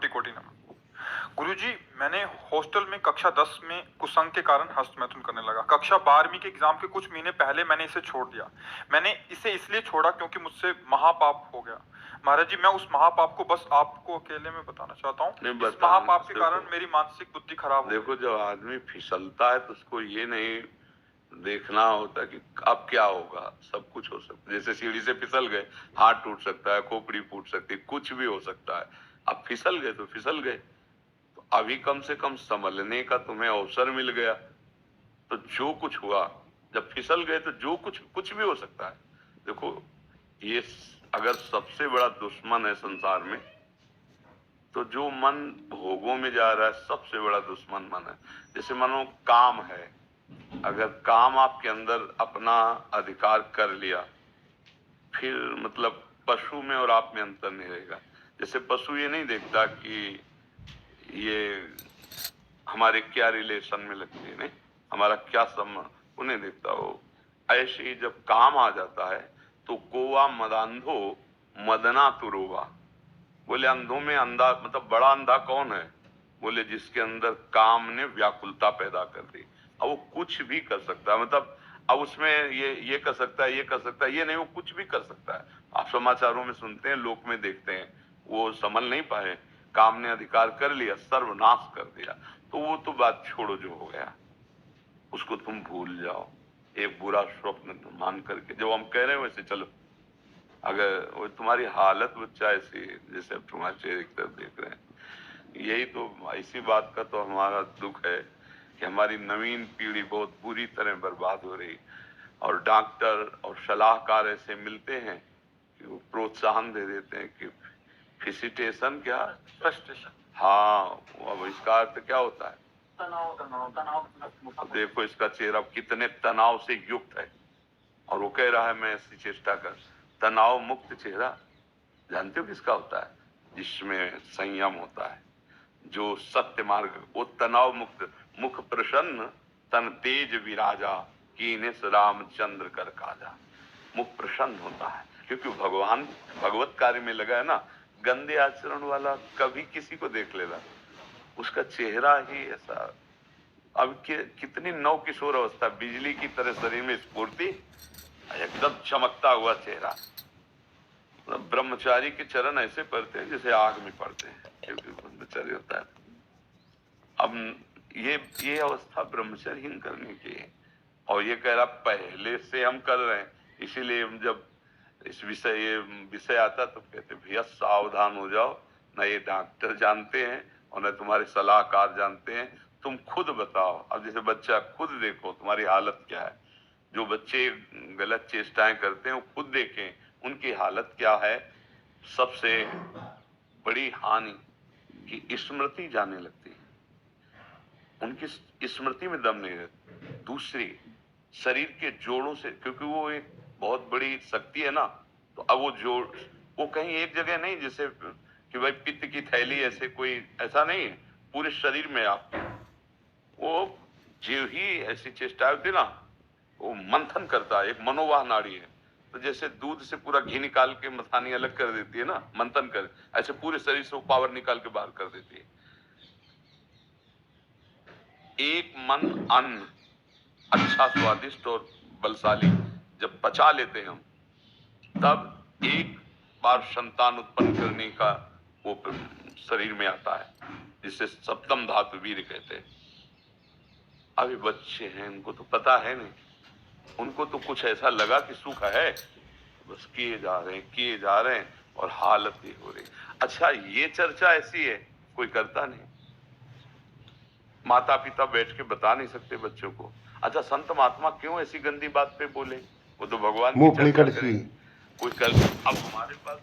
कोटि कोटि नमन। गुरुजी, मैंने हॉस्टल में कक्षा 10 में कुसंग के कारण हस्तमैथुन करने लगा। कक्षा 12वीं के एग्जाम के कुछ महीने पहले मैंने इसे छोड़ दिया। मैंने इसे इसलिए छोड़ा क्योंकि मुझसे महापाप हो गया। महाराज जी, मैं उस महापाप को बस आपको अकेले में बताना चाहता हूँ। इस महापाप के कारण मेरी मानसिक बुद्धि खराब हो गई। देखो, जब आदमी फिसलता है तो उसको ये नहीं देखना होता कि अब क्या होगा। सब कुछ हो सकता है। जैसे सीढ़ी से फिसल गए, हाथ टूट सकता है, खोपड़ी फूट सकती है, कुछ भी हो सकता है। अब फिसल गए तो फिसल गए, तो अभी कम से कम संभलने का तुम्हें अवसर मिल गया। तो जो कुछ हुआ, जब फिसल गए तो जो कुछ भी हो सकता है। देखो, ये अगर सबसे बड़ा दुश्मन है संसार में, तो जो मन भोगों में जा रहा है सबसे बड़ा दुश्मन मन है। जैसे मानो काम है, अगर काम आपके अंदर अपना अधिकार कर लिया, फिर मतलब पशु में और आप में अंतर नहीं रहेगा। जैसे पशु ये नहीं देखता कि ये हमारे क्या रिलेशन में लगती है, नहीं, हमारा क्या संबंध, उन्हें देखता हो। ऐसे ही जब काम आ जाता है तो कोवा मदांधो मदना तुरोवा। बोले अंधों में अंधा, मतलब बड़ा अंधा कौन है? बोले जिसके अंदर काम ने व्याकुलता पैदा कर दी। अब वो कुछ भी कर सकता है, मतलब अब उसमें ये कर सकता है, ये कर सकता है, ये नहीं, वो कुछ भी कर सकता है। आप समाचारों में सुनते हैं, लोक में देखते हैं, वो संभल नहीं पाए, काम ने अधिकार कर लिया, सर्वनाश कर दिया। तो वो तो बात छोड़ो, जो हो गया उसको तुम भूल जाओ। एक बुरा स्वप्न मान करके जो हम कह रहे हैं वैसे चलो। अगर वो तुम्हारी हालत बच्चा ऐसी, जैसे अब तुम्हारे चेहरे की तरफ देख रहे हैं, यही तो, इसी बात का तो हमारा दुख है कि हमारी नवीन पीढ़ी बहुत बुरी तरह बर्बाद हो रही। और डॉक्टर और सलाहकार ऐसे मिलते हैं कि वो प्रोत्साहन दे देते हैं कि फिसिटेशन, क्या फ्रस्ट्रेशन। हाँ, अब इसका अर्थ क्या होता है? तनाव तनाव तनाव। देखो इसका चेहरा कितने तनाव से युक्त है, और वो कह रहा है मैं ऐसी चेष्टा कर। तनाव मुक्त चेहरा जानते हो किसका होता है? जिसमें संयम होता है, जो सत्य मार्ग, वो तनाव मुक्त। मुख प्रसन्न तन तेज विराजा, कीने रामचंद्र कर काजा। मुख प्रसन्न होता है क्योंकि भगवान भगवत कार्य में लगा है ना। गंदे आचरण वाला कभी किसी को देख लेगा, उसका चेहरा ही ऐसा। अब कितनी नव किशोर अवस्था, बिजली की तरह शरीर में स्फूर्ति, एकदम चमकता हुआ चेहरा। ब्रह्मचारी के चरण ऐसे पड़ते हैं जैसे आग में पड़ते हैं, क्योंकि ब्रह्मचारी होता है। अब ये अवस्था ब्रह्मचर्यहीन करने की है। और ये कह रहा पहले से हम कर रहे हैं, इसीलिए जब इस ये विषय आता तो कहते भैया सावधान हो जाओ, न ये डॉक्टर जानते हैं और न तुम्हारे सलाहकार जानते हैं, तुम खुद बताओ। अब जैसे बच्चा, खुद देखो तुम्हारी हालत क्या है। जो बच्चे गलत चेष्टाएं करते हैं वो खुद देखें उनकी हालत क्या है। सबसे बड़ी हानि कि स्मृति जाने लगती है, उनकी स्मृति में दम नहीं रहती। दूसरी, शरीर के जोड़ों से, क्योंकि वो एक बहुत बड़ी शक्ति है ना, तो अब वो जोड़, वो कहीं एक जगह नहीं, जैसे कि भाई पित्त की थैली, ऐसे कोई ऐसा नहीं है, पूरे शरीर में आपके। वो जो ही ऐसी चेष्टा होती ना, वो मंथन करता है, एक मनोवाह नाड़ी है। तो जैसे दूध से पूरा घी निकाल के मथानी अलग कर देती है ना, मंथन कर, ऐसे पूरे शरीर से वो पावर निकाल के बाहर कर देती है। एक मन अन्न अच्छा, स्वादिष्ट और बलशाली जब पचा लेते हैं हम, तब एक बार संतान उत्पन्न करने का वो शरीर में आता है, जिसे सप्तम धातु वीर कहते हैं। अभी बच्चे हैं, उनको तो पता है नहीं, उनको तो कुछ ऐसा लगा कि सुख है, बस किए जा रहे हैं और हालत ही हो रही। अच्छा, ये चर्चा ऐसी है, कोई करता नहीं, माता पिता बैठ के बता नहीं सकते बच्चों को। अच्छा, संत महात्मा क्यों ऐसी गंदी बात पे बोले? वो तो भगवान की चर्चा करेंगे, कोई कर। अब हमारे पास